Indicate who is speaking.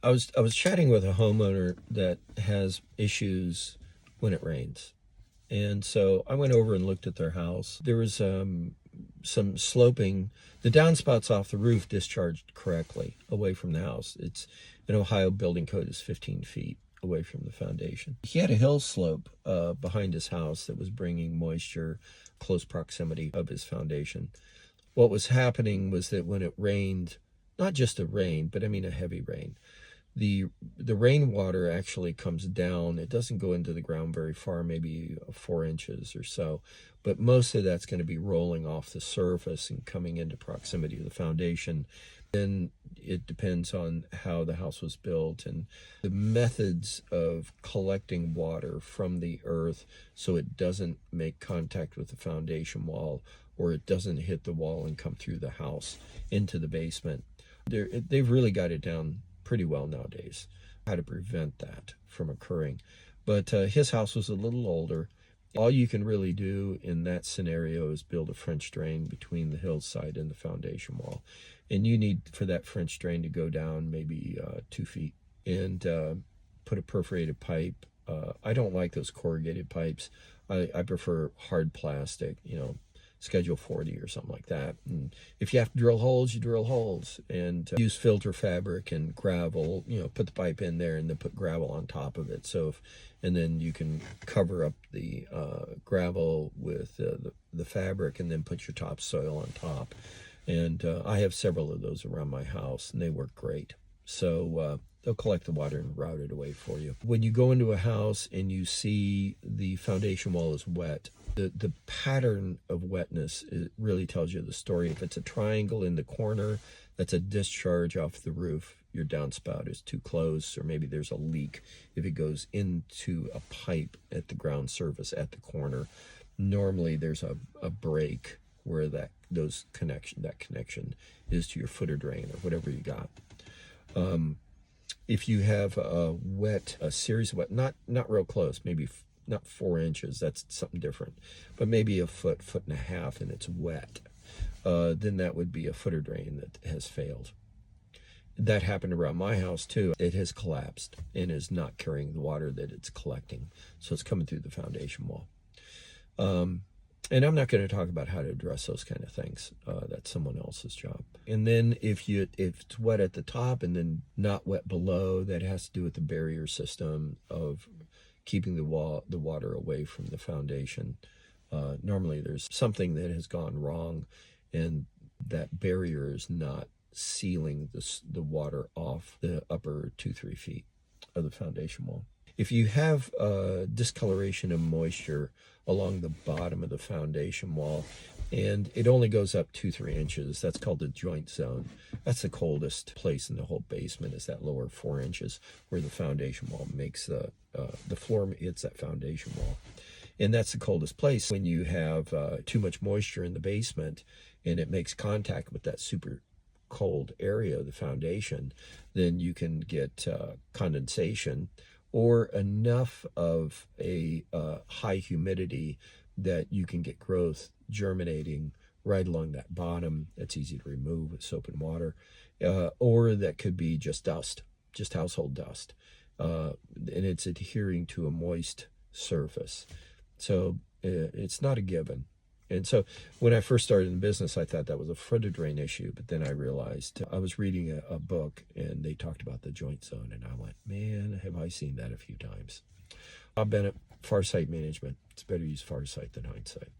Speaker 1: I was chatting with a homeowner that has issues when it rains. And so I went over and looked at their house. There was some sloping. The downspouts off the roof discharged correctly away from the house. It's an Ohio building code is 15 feet away from the foundation. He had a hill slope behind his house that was bringing moisture close proximity of his foundation. What was happening was that when it rained, not just a rain, but I mean a heavy rain, the rainwater actually comes down. It doesn't go into the ground very far, maybe 4 inches or so, but most of that's going to be rolling off the surface and coming into proximity of the foundation. Then it depends on how the house was built and the methods of collecting water from the earth so it doesn't make contact with the foundation wall or it doesn't hit the wall and come through the house into the basement. They've really got it down pretty well nowadays, how to prevent that from occurring. But his house was a little older. All you can really do in that scenario is build a French drain between the hillside and the foundation wall. And you need for that French drain to go down maybe 2 feet and put a perforated pipe. I don't like those corrugated pipes. I prefer hard plastic, Schedule 40 or something like that. And if you have to drill holes, you drill holes and use filter fabric and gravel, put the pipe in there and then put gravel on top of it. And then you can cover up the gravel with the fabric and then put your topsoil on top. And I have several of those around my house and they work great. So they'll collect the water and route it away for you. When you go into a house and you see the foundation wall is wet, the pattern of wetness, it really tells you the story. If it's a triangle in the corner, that's a discharge off the roof. Your downspout is too close, or maybe there's a leak. If it goes into a pipe at the ground surface at the corner, normally there's a break where that connection is to your footer drain or whatever you got. If you have a series of wet, not real close, maybe not 4 inches, that's something different, but maybe a foot and a half, and it's wet, then that would be a footer drain that has failed. That happened around my house too. It has collapsed and is not carrying the water that it's collecting, so it's coming through the foundation wall. And I'm not going to talk about how to address those kind of things. That's someone else's job. And then if it's wet at the top and then not wet below, that has to do with the barrier system of keeping the water away from the foundation. Normally there's something that has gone wrong and that barrier is not sealing the water off the upper 2-3 feet of the foundation wall. If you have discoloration of moisture along the bottom of the foundation wall and it only goes up 2-3 inches, that's called the joint zone. That's the coldest place in the whole basement, is that lower 4 inches where the foundation wall makes the floor hits that foundation wall. And that's the coldest place. When you have too much moisture in the basement and it makes contact with that super cold area of the foundation, then you can get condensation or enough of a high humidity that you can get growth germinating right along that bottom. That's easy to remove with soap and water. Or that could be just dust, just household dust. And it's adhering to a moist surface. So it's not a given. And so when I first started in business, I thought that was a footer drain issue. But then I realized I was reading a book and they talked about the joint zone. And I went, man, have I seen that a few times. Bob Bennett, Farsight Management. It's better to use Farsight than hindsight.